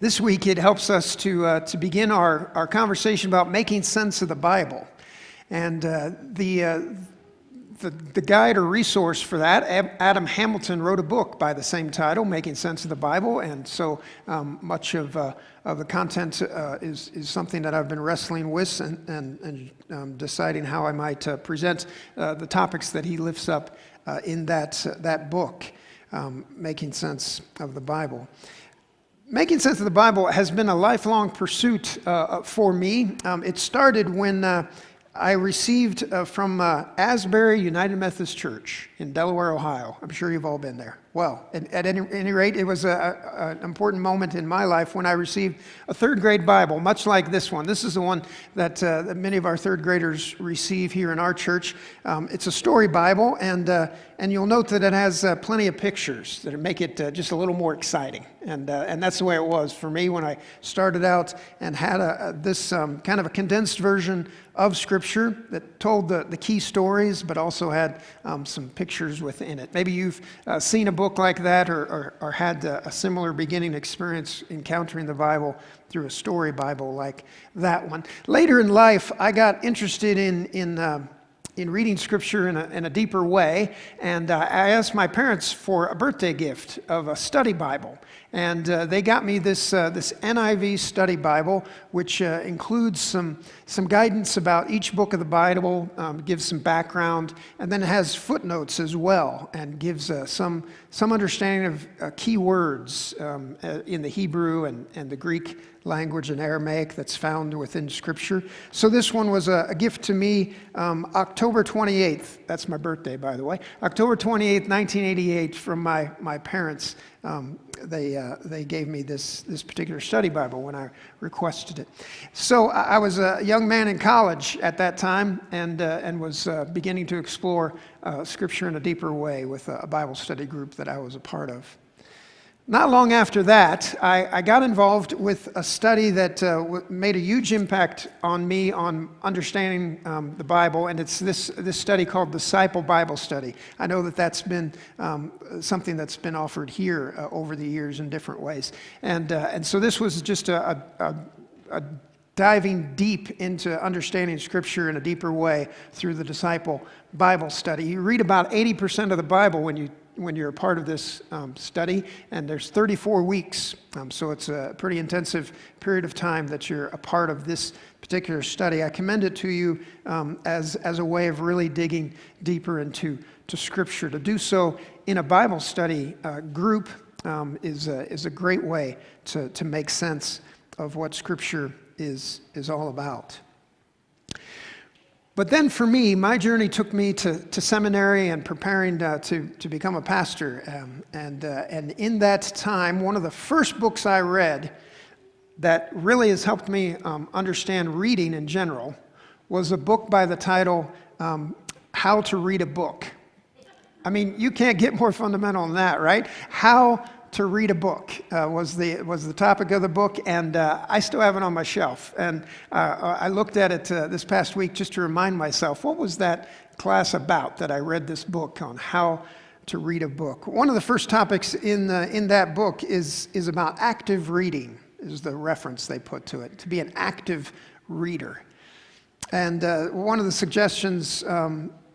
This week it helps us to begin our conversation about making sense of the Bible. And the guide or resource for that, Adam Hamilton wrote a book by the same title, Making Sense of the Bible. And so much of the content is something that I've been wrestling with and deciding how I might present the topics that he lifts up in that book, Making Sense of the Bible. Making sense of the Bible has been a lifelong pursuit for me. It started when I received from Asbury United Methodist Church in Delaware, Ohio. I'm sure you've all been there. Well, at any rate, it was an important moment in my life when I received a third grade Bible, much like this one. This is the one that many of our third graders receive here in our church. It's a story Bible, and you'll note that it has plenty of pictures that make it just a little more exciting. And that's the way it was for me when I started out and had this kind of a condensed version of Scripture that told the key stories, but also had some pictures within it. Maybe you've seen a book like that or had a similar beginning experience encountering the Bible through a story Bible like that one. Later in life, I got interested in reading Scripture in a deeper way, and I asked my parents for a birthday gift of a study Bible, and they got me this NIV study Bible, which includes some guidance about each book of the Bible, gives some background, and then it has footnotes as well, and gives some understanding of key words in the Hebrew and the Greek language and Aramaic that's found within Scripture. So this one was a gift to me October 28th. That's my birthday, by the way. October 28th, 1988, from my parents. They gave me this particular study Bible when I requested it. So I was a young man in college at that time and was beginning to explore Scripture in a deeper way with a Bible study group that I was a part of. Not long after that, I got involved with a study that made a huge impact on me on understanding the Bible, and it's this study called Disciple Bible Study. I know that's been something that's been offered here over the years in different ways, and so this was just a diving deep into understanding Scripture in a deeper way through the Disciple Bible Study. You read about 80% of the Bible when you're a part of this study, and there's 34 weeks, so it's a pretty intensive period of time that you're a part of this particular study. I commend it to you as a way of really digging deeper into Scripture. To do so in a Bible study group is a great way to make sense of what Scripture is all about. But then for me, my journey took me to seminary and preparing to become a pastor. And in that time, one of the first books I read that really has helped me understand reading in general was a book by the title, How to Read a Book. I mean, you can't get more fundamental than that, right? How to read a book was the topic of the book, and I still have it on my shelf. And I looked at it this past week just to remind myself, what was that class about that I read this book on, how to read a book? One of the first topics in that book is about active reading, is the reference they put to it, to be an active reader. And one of the suggestions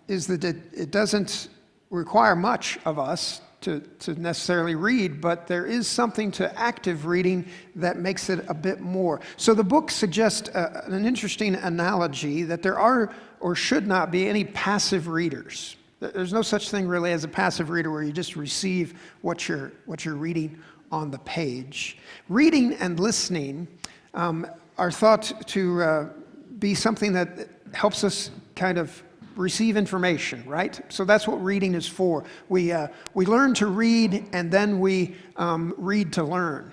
is that it doesn't require much of us to necessarily read, but there is something to active reading that makes it a bit more. So the book suggests an interesting analogy that there are or should not be any passive readers. There's no such thing really as a passive reader where you just receive what you're reading on the page. Reading and listening are thought to be something that helps us kind of receive information, right? So that's what reading is for. We learn to read, and then we read to learn.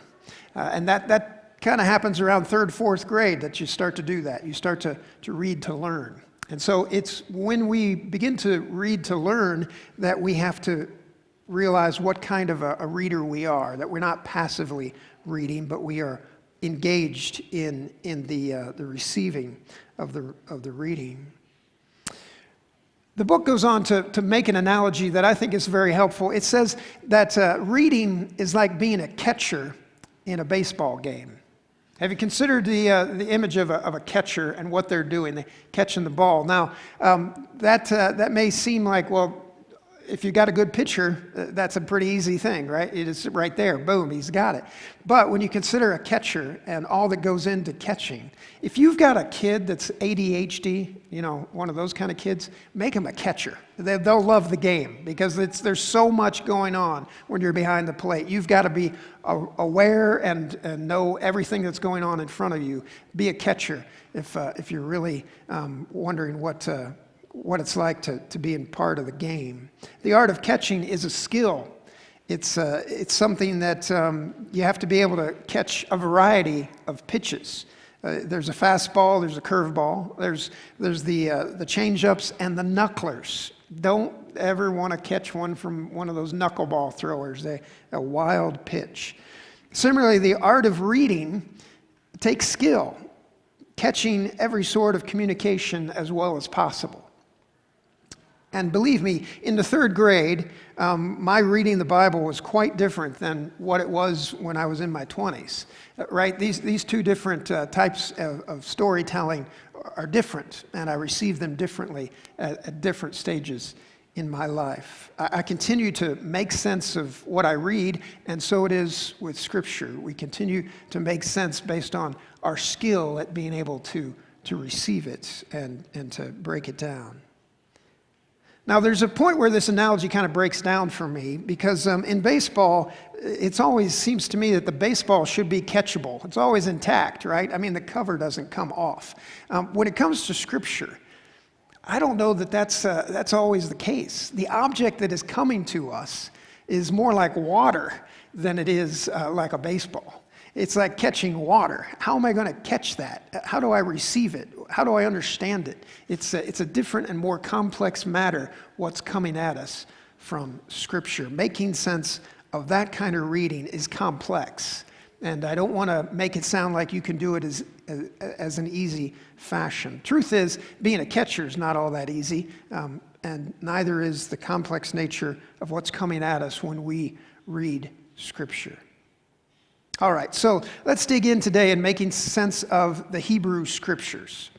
And that kind of happens around 3rd, 4th grade that you start to do that. You start to read to learn. And so it's when we begin to read to learn that we have to realize what kind of a reader we are, that we're not passively reading, but we are engaged in the receiving of the reading. The book goes on to make an analogy that I think is very helpful. It says that reading is like being a catcher in a baseball game. Have you considered the image of a catcher and what they're doing? They're catching the ball. Now, that may seem like, well, if you got a good pitcher, that's a pretty easy thing, right? It is right there. Boom, he's got it. But when you consider a catcher and all that goes into catching, if you've got a kid that's ADHD, one of those kind of kids, make him a catcher. They'll love the game because there's so much going on when you're behind the plate. You've got to be aware and know everything that's going on in front of you. Be a catcher if you're really wondering what it's like to be in part of the game. The art of catching is a skill. It's something that you have to be able to catch a variety of pitches. There's a fastball, there's a curveball, there's the change-ups and the knucklers. Don't ever want to catch one from one of those knuckleball throwers, a wild pitch. Similarly, the art of reading takes skill, catching every sort of communication as well as possible. And believe me, in the third grade, my reading the Bible was quite different than what it was when I was in my 20s, right? These two different types of storytelling are different, and I receive them differently at different stages in my life. I continue to make sense of what I read, and so it is with Scripture. We continue to make sense based on our skill at being able to receive it and to break it down. Now, there's a point where this analogy kind of breaks down for me because in baseball, it always seems to me that the baseball should be catchable. It's always intact, right? I mean, the cover doesn't come off. When it comes to Scripture, I don't know that that's always the case. The object that is coming to us is more like water than it is like a baseball. It's like catching water. How am I going to catch that? How do I receive it? How do I understand it? It's a different and more complex matter, what's coming at us from Scripture. Making sense of that kind of reading is complex. And I don't want to make it sound like you can do it as an easy fashion. Truth is, being a catcher is not all that easy, and neither is the complex nature of what's coming at us when we read Scripture. All right, so let's dig in today in making sense of the Hebrew Scriptures.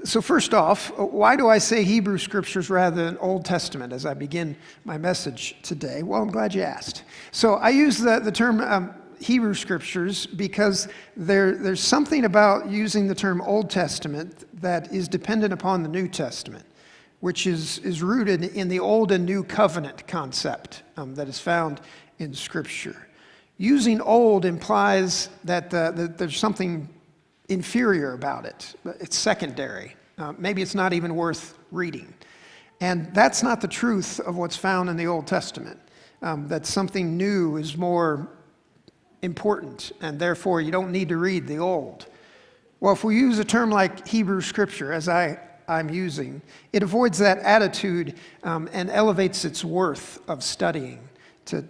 So first off, why do I say Hebrew Scriptures rather than Old Testament as I begin my message today? Well, I'm glad you asked. So I use the term Hebrew Scriptures because there's something about using the term Old Testament that is dependent upon the New Testament, which is rooted in the Old and New Covenant concept that is found in Scripture. Using old implies that there's something inferior about it. It's secondary. Maybe it's not even worth reading. And that's not the truth of what's found in the Old Testament. That something new is more important, and therefore you don't need to read the old. Well, if we use a term like Hebrew Scripture, as I'm using, it avoids that attitude and elevates its worth of studying to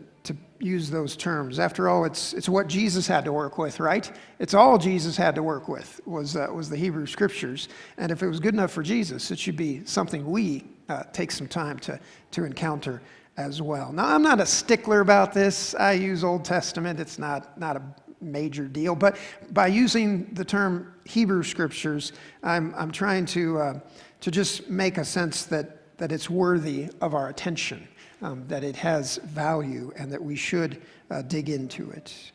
use those terms. After all, it's what Jesus had to work with, right? It's all Jesus had to work with was the Hebrew Scriptures. And if it was good enough for Jesus, it should be something we take some time to encounter as well. Now, I'm not a stickler about this. I use Old Testament. It's not a major deal. But by using the term Hebrew Scriptures, I'm trying to just make a sense that it's worthy of our attention. That it has value and that we should dig into it.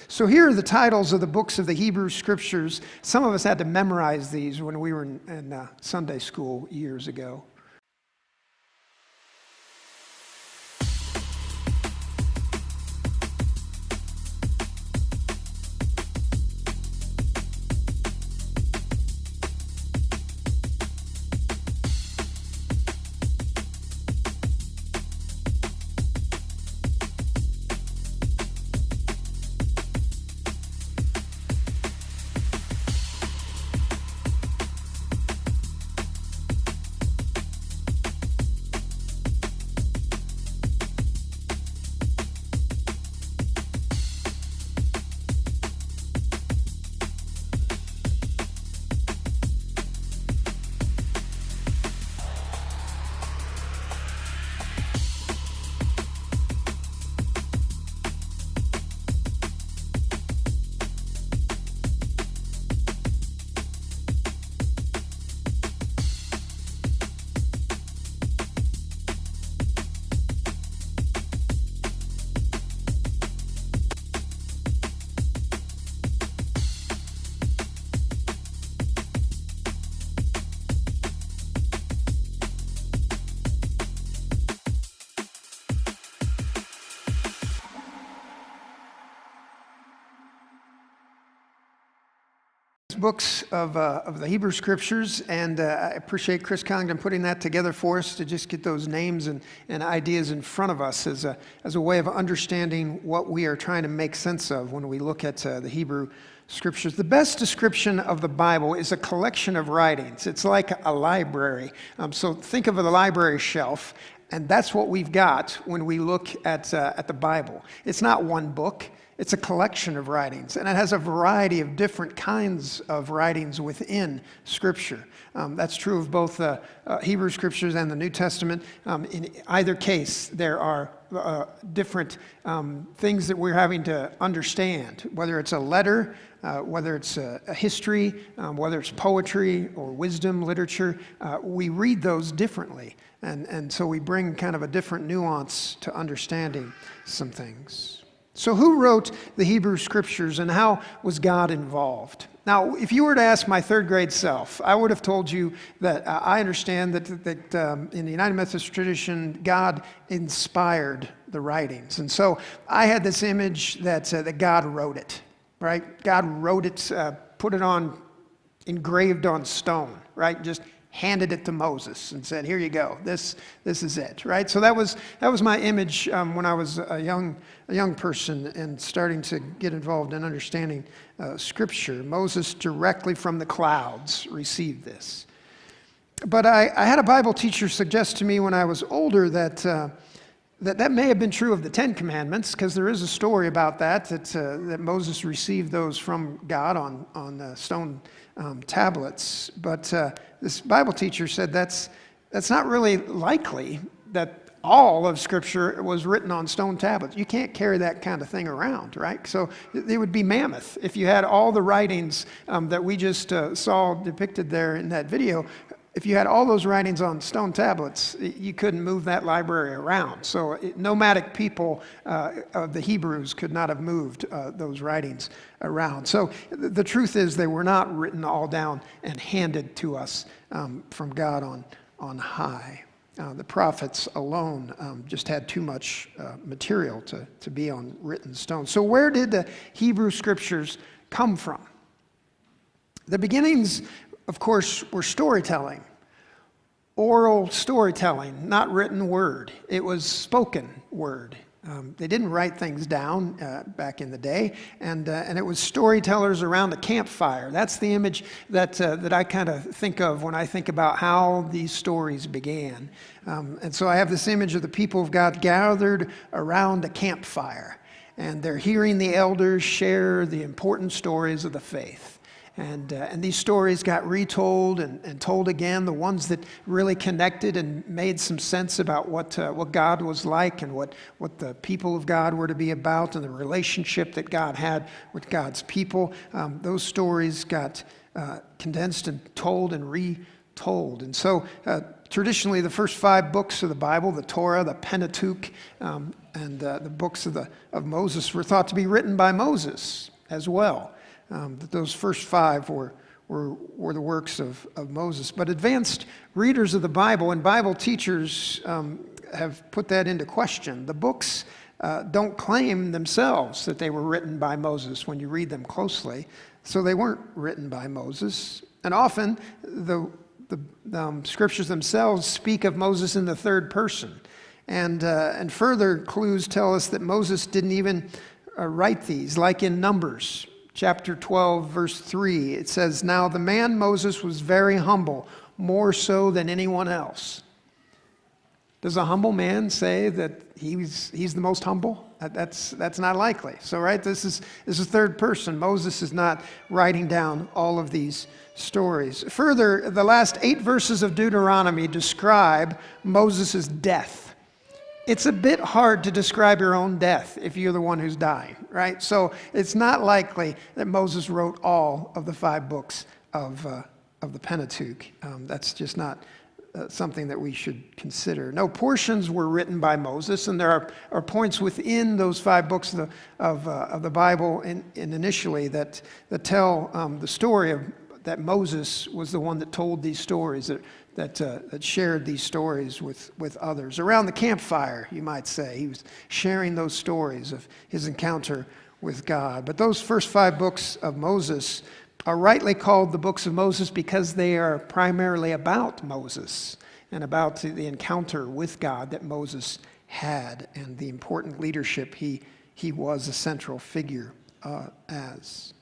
So here are the titles of the books of the Hebrew Scriptures. Some of us had to memorize these when we were in Sunday school years ago. Books of the Hebrew Scriptures, and I appreciate Chris Congdon putting that together for us to just get those names and ideas in front of us as a way of understanding what we are trying to make sense of when we look at the Hebrew Scriptures. The best description of the Bible is a collection of writings. It's like a library. So think of the library shelf, and that's what we've got when we look at the Bible. It's not one book. It's a collection of writings, and it has a variety of different kinds of writings within Scripture. That's true of both the Hebrew Scriptures and the New Testament. In either case, there are different things that we're having to understand, whether it's a letter, whether it's a history, whether it's poetry or wisdom, literature. We read those differently, and so we bring kind of a different nuance to understanding some things. So who wrote the Hebrew Scriptures, and how was God involved? Now, if you were to ask my third grade self, I would have told you that I understand that in the United Methodist tradition, God inspired the writings. And so I had this image that God wrote it, right? God wrote it, put it on, engraved on stone, right? Just handed it to Moses and said, "Here you go. This is it." Right. So that was my image when I was a young person and starting to get involved in understanding Scripture. Moses directly from the clouds received this. But I had a Bible teacher suggest to me when I was older that may have been true of the Ten Commandments, because there is a story about that Moses received those from God on stone tablets. But this Bible teacher said that's not really likely that all of Scripture was written on stone tablets. You can't carry that kind of thing around, right? So it would be mammoth if you had all the writings that we just saw depicted there in that video. If you had all those writings on stone tablets, you couldn't move that library around. So nomadic people of the Hebrews could not have moved those writings around. So the truth is they were not written all down and handed to us from God on high. The prophets alone just had too much material to be on written stone. So where did the Hebrew Scriptures come from? The beginnings, of course, were storytelling, oral storytelling, not written word. It was spoken word. They didn't write things down back in the day, and it was storytellers around a campfire. That's the image that I kind of think of when I think about how these stories began. And so I have this image of the people of God gathered around a campfire, and they're hearing the elders share the important stories of the faith. And these stories got retold and told again, the ones that really connected and made some sense about what God was like and what the people of God were to be about and the relationship that God had with God's people. Those stories got condensed and told and retold. And so traditionally the first 5 books of the Bible, the Torah, the Pentateuch, and the books of Moses were thought to be written by Moses as well. That those first 5 were the works of Moses. But advanced readers of the Bible and Bible teachers have put that into question. The books don't claim themselves that they were written by Moses when you read them closely, so they weren't written by Moses. And often the Scriptures themselves speak of Moses in the third person. And further clues tell us that Moses didn't even write these, like in Numbers. Chapter 12, verse 3, it says, "Now the man Moses was very humble, more so than anyone else." Does a humble man say that he's the most humble? That's not likely. So, right, this is third person. Moses is not writing down all of these stories. Further, the last 8 verses of Deuteronomy describe Moses' death. It's a bit hard to describe your own death if you're the one who's dying, right? So it's not likely that Moses wrote all of the 5 books of the Pentateuch. That's just not something that we should consider. No, portions were written by Moses, and there are points within those 5 books of the Bible initially that tell the story of that Moses was the one that told these stories, that shared these stories with others. Around the campfire, you might say, he was sharing those stories of his encounter with God. But those first 5 books of Moses are rightly called the books of Moses because they are primarily about Moses and about the encounter with God that Moses had and the important leadership he was a central figure as.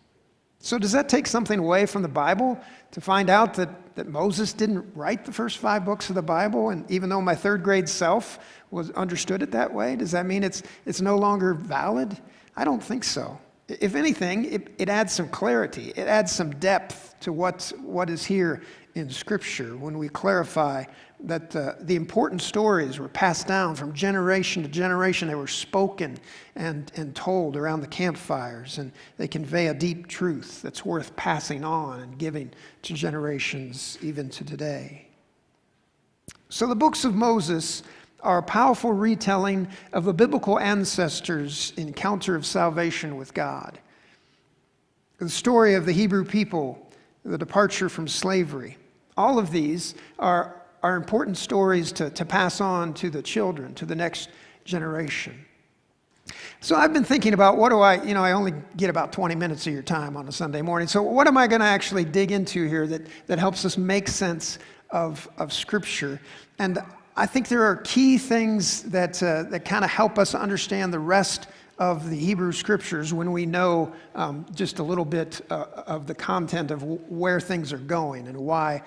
So does that take something away from the Bible to find out that Moses didn't write the first 5 books of the Bible? And even though my 3rd grade self was understood it that way, does that mean it's no longer valid? I don't think so. If anything, it adds some clarity. It adds some depth to what is here in Scripture when we clarify that the important stories were passed down from generation to generation. They were spoken and told around the campfires, and they convey a deep truth that's worth passing on and giving to generations even to today. So the books of Moses are a powerful retelling of the biblical ancestors' encounter of salvation with God. The story of the Hebrew people, the departure from slavery. All of these are important stories to pass on to the children, to the next generation. So I've been thinking about I only get about 20 minutes of your time on a Sunday morning. So what am I going to actually dig into here that helps us make sense of Scripture? And I think there are key things that kind of help us understand the rest of the Hebrew Scriptures when we know just a little bit of the content of where things are going and why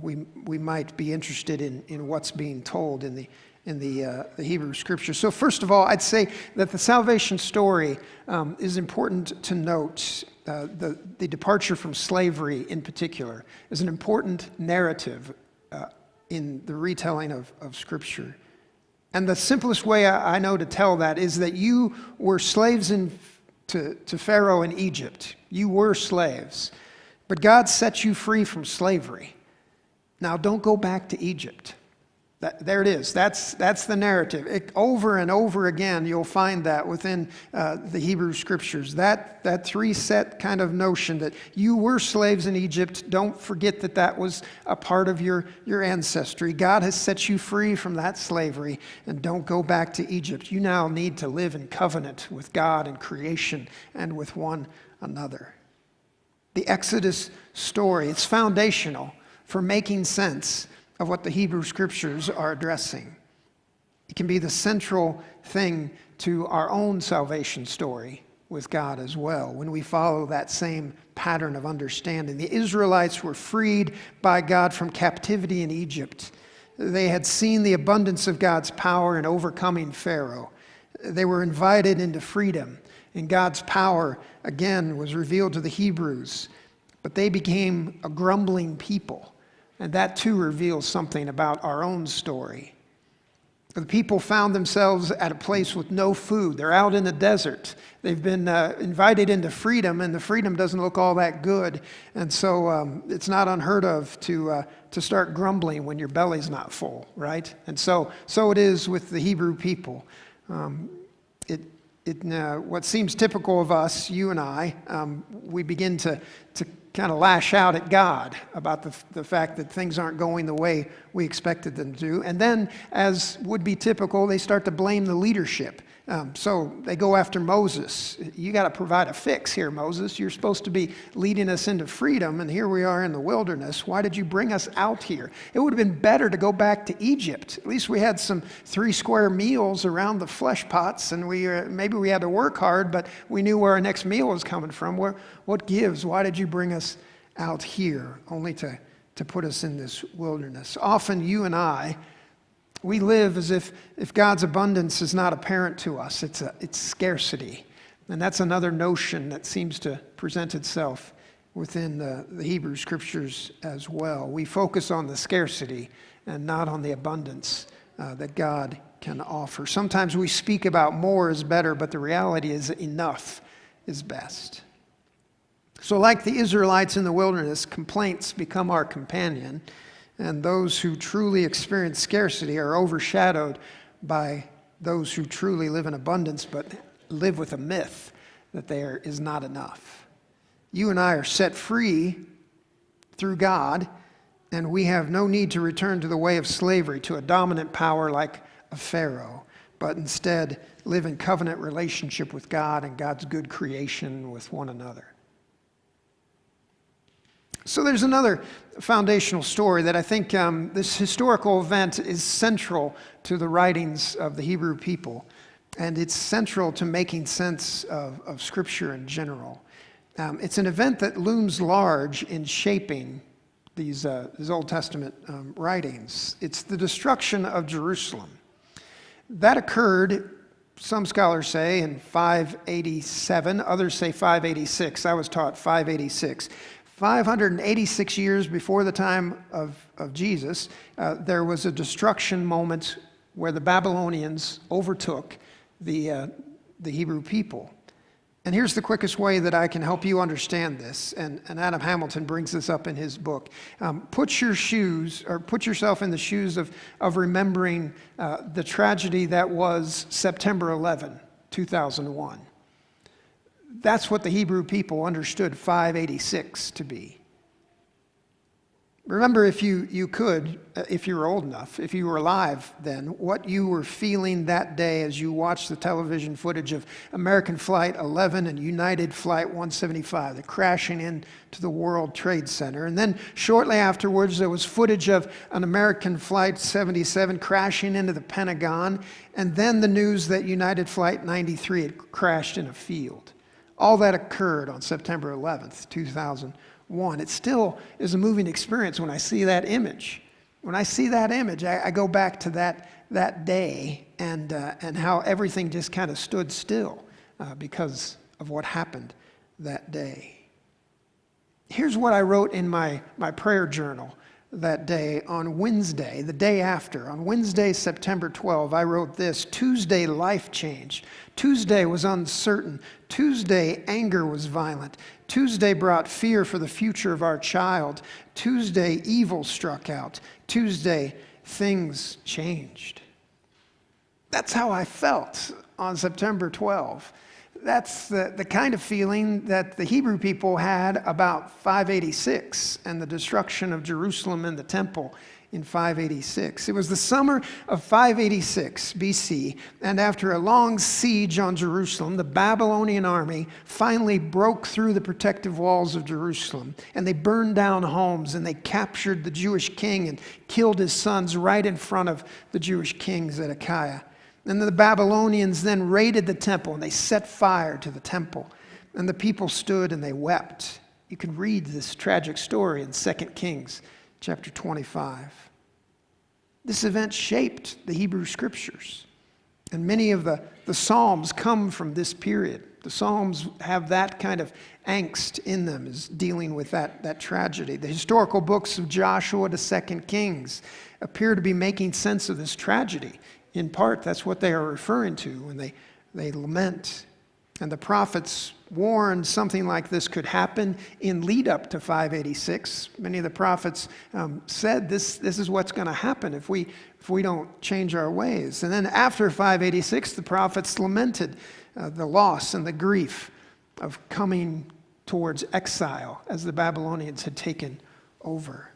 we might be interested in what's being told in the Hebrew Scriptures. So first of all, I'd say that the salvation story is important to note. The departure from slavery in particular is an important narrative in the retelling of Scripture. And the simplest way I know to tell that is that you were slaves to Pharaoh in Egypt. You were slaves. But God set you free from slavery. Now don't go back to Egypt. There it is. That's the narrative. Over and over again, you'll find that within the Hebrew Scriptures. That three-set kind of notion that you were slaves in Egypt. Don't forget that was a part of your ancestry. God has set you free from that slavery, and don't go back to Egypt. You now need to live in covenant with God and creation and with one another. The Exodus story, it's foundational for making sense of what the Hebrew Scriptures are addressing. It can be the central thing to our own salvation story with God as well, when we follow that same pattern of understanding. The Israelites were freed by God from captivity in Egypt. They had seen the abundance of God's power in overcoming Pharaoh. They were invited into freedom, and God's power, again, was revealed to the Hebrews. But they became a grumbling people. And that too reveals something about our own story. The people found themselves at a place with no food. They're out in the desert. They've been invited into freedom, and the freedom doesn't look all that good. And so it's not unheard of to start grumbling when your belly's not full, right? And so it is with the Hebrew people. What seems typical of us, you and I, we begin to kind of lash out at God about the fact that things aren't going the way we expected them to. And then, as would be typical, they start to blame the leadership. So they go after Moses. You got to provide a fix here, Moses. You're supposed to be leading us into freedom, and here we are in the wilderness. Why did you bring us out here? It would have been better to go back to Egypt. At least we had some 3 square meals around the flesh pots, and maybe we had to work hard, but we knew where our next meal was coming from. What gives? Why did you bring us out here, only to put us in this wilderness? Often you and I, we live as if God's abundance is not apparent to us. It's scarcity. And that's another notion that seems to present itself within the Hebrew Scriptures as well. We focus on the scarcity and not on the abundance that God can offer. Sometimes we speak about more is better, but the reality is enough is best. So like the Israelites in the wilderness, complaints become our companion. And those who truly experience scarcity are overshadowed by those who truly live in abundance but live with a myth that there is not enough. You and I are set free through God, and we have no need to return to the way of slavery, to a dominant power like a Pharaoh, but instead live in covenant relationship with God and God's good creation with one another. So there's another foundational story that I think this historical event is central to the writings of the Hebrew people, and it's central to making sense of Scripture in general. It's an event that looms large in shaping these Old Testament writings. It's the destruction of Jerusalem. That occurred, some scholars say, in 587. Others say 586. I was taught 586. 586 years before the time of Jesus, there was a destruction moment where the Babylonians overtook the Hebrew people. And here's the quickest way that I can help you understand this, and Adam Hamilton brings this up in his book. Put yourself in the shoes of remembering the tragedy that was September 11, 2001. That's what the Hebrew people understood 586 to be. Remember, if you could, if you were old enough, if you were alive then, what you were feeling that day as you watched the television footage of American Flight 11 and United Flight 175, the crashing into the World Trade Center. And then shortly afterwards, there was footage of an American Flight 77 crashing into the Pentagon, and then the news that United Flight 93 had crashed in a field. All that occurred on September 11th, 2001. It still is a moving experience when I see that image. When I see that image, I go back to that day and how everything just kind of stood still because of what happened that day. Here's what I wrote in my prayer journal that day on Wednesday, the day after. On Wednesday, September 12, I wrote this: Tuesday, life changed. Tuesday was uncertain. Tuesday, anger was violent. Tuesday brought fear for the future of our child. Tuesday, evil struck out. Tuesday, things changed. That's how I felt on September 12. That's the kind of feeling that the Hebrew people had about 586 and the destruction of Jerusalem and the temple in 586. It was the summer of 586 BC, and after a long siege on Jerusalem, the Babylonian army finally broke through the protective walls of Jerusalem, and they burned down homes, and they captured the Jewish king and killed his sons right in front of the Jewish king Zedekiah. And the Babylonians then raided the temple, and they set fire to the temple. And the people stood and they wept. You can read this tragic story in 2 Kings chapter 25. This event shaped the Hebrew Scriptures. And many of the Psalms come from this period. The Psalms have that kind of angst in them, is dealing with that tragedy. The historical books of Joshua to 2 Kings appear to be making sense of this tragedy. In part, that's what they are referring to when they lament. And the prophets warned something like this could happen in lead up to 586. Many of the prophets said this is what's going to happen if we don't change our ways. And then after 586, the prophets lamented the loss and the grief of coming towards exile as the Babylonians had taken over.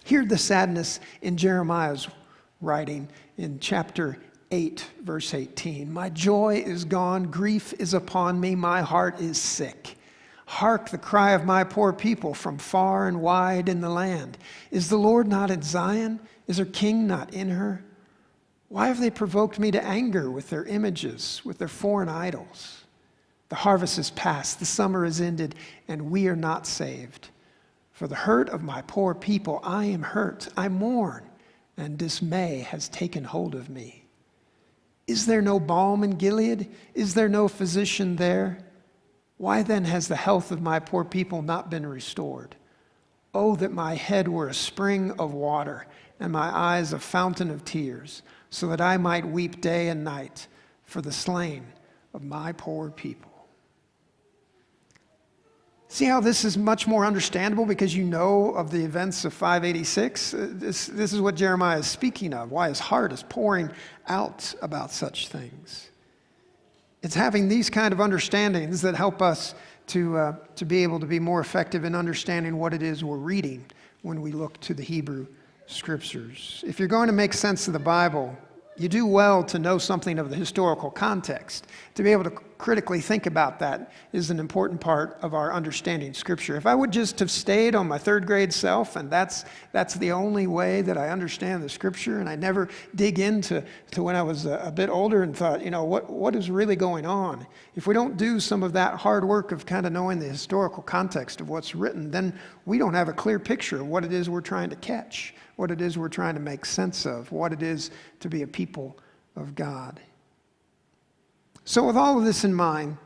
Hear the sadness in Jeremiah's writing in chapter 8, verse 18. My joy is gone, grief is upon me, my heart is sick. Hark the cry of my poor people from far and wide in the land. Is the Lord not in Zion? Is her king not in her? Why have they provoked me to anger with their images, with their foreign idols? The harvest is past, the summer is ended, and we are not saved. For the hurt of my poor people, I am hurt, I mourn, and dismay has taken hold of me. Is there no balm in Gilead? Is there no physician there? Why then has the health of my poor people not been restored? Oh, that my head were a spring of water and my eyes a fountain of tears, so that I might weep day and night for the slain of my poor people. See how this is much more understandable because you know of the events of 586? This is what Jeremiah is speaking of, why his heart is pouring out about such things. It's having these kind of understandings that help us to be able to be more effective in understanding what it is we're reading when we look to the Hebrew Scriptures. If you're going to make sense of the Bible, you do well to know something of the historical context, to be able to critically think about that is an important part of our understanding Scripture. If I would just have stayed on my third grade self, and that's the only way that I understand the Scripture, and I never dig into when I was a bit older and thought, what is really going on? If we don't do some of that hard work of kind of knowing the historical context of what's written, then we don't have a clear picture of what it is we're trying to catch, what it is we're trying to make sense of, what it is to be a people of God. So with all of this in mind,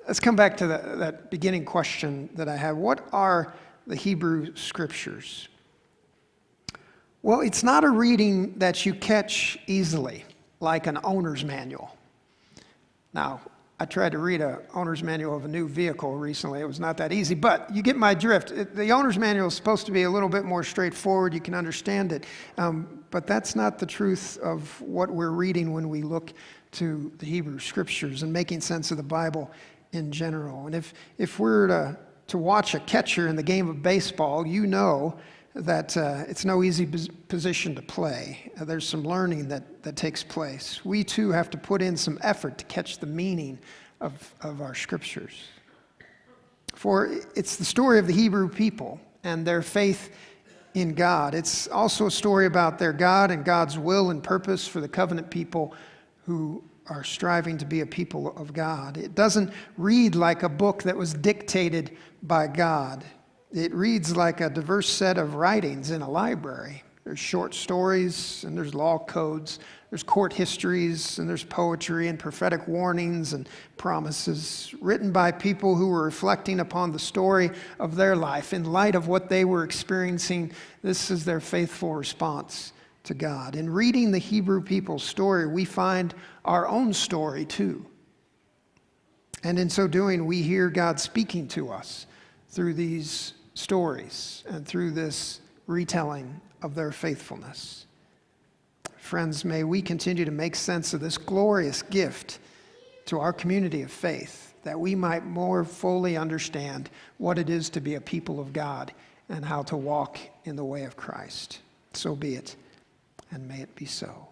let's come back to that beginning question that I have. What are the Hebrew Scriptures? Well, it's not a reading that you catch easily, like an owner's manual. Now, I tried to read an owner's manual of a new vehicle recently. It was not that easy, but you get my drift. The owner's manual is supposed to be a little bit more straightforward. You can understand it. But that's not the truth of what we're reading when we look to the Hebrew Scriptures and making sense of the Bible in general. And if we're to watch a catcher in the game of baseball, you know that it's no easy position to play. There's some learning that takes place. We too have to put in some effort to catch the meaning of our Scriptures. For it's the story of the Hebrew people and their faith in God. It's also a story about their God and God's will and purpose for the covenant people who are striving to be a people of God. It doesn't read like a book that was dictated by God. It reads like a diverse set of writings in a library. There's short stories, and there's law codes, there's court histories, and there's poetry and prophetic warnings and promises written by people who were reflecting upon the story of their life in light of what they were experiencing. This is their faithful response to God. In reading the Hebrew people's story, we find our own story too. And in so doing, we hear God speaking to us through these stories and through this retelling of their faithfulness. Friends, may we continue to make sense of this glorious gift to our community of faith, that we might more fully understand what it is to be a people of God and how to walk in the way of Christ. So be it, and may it be so.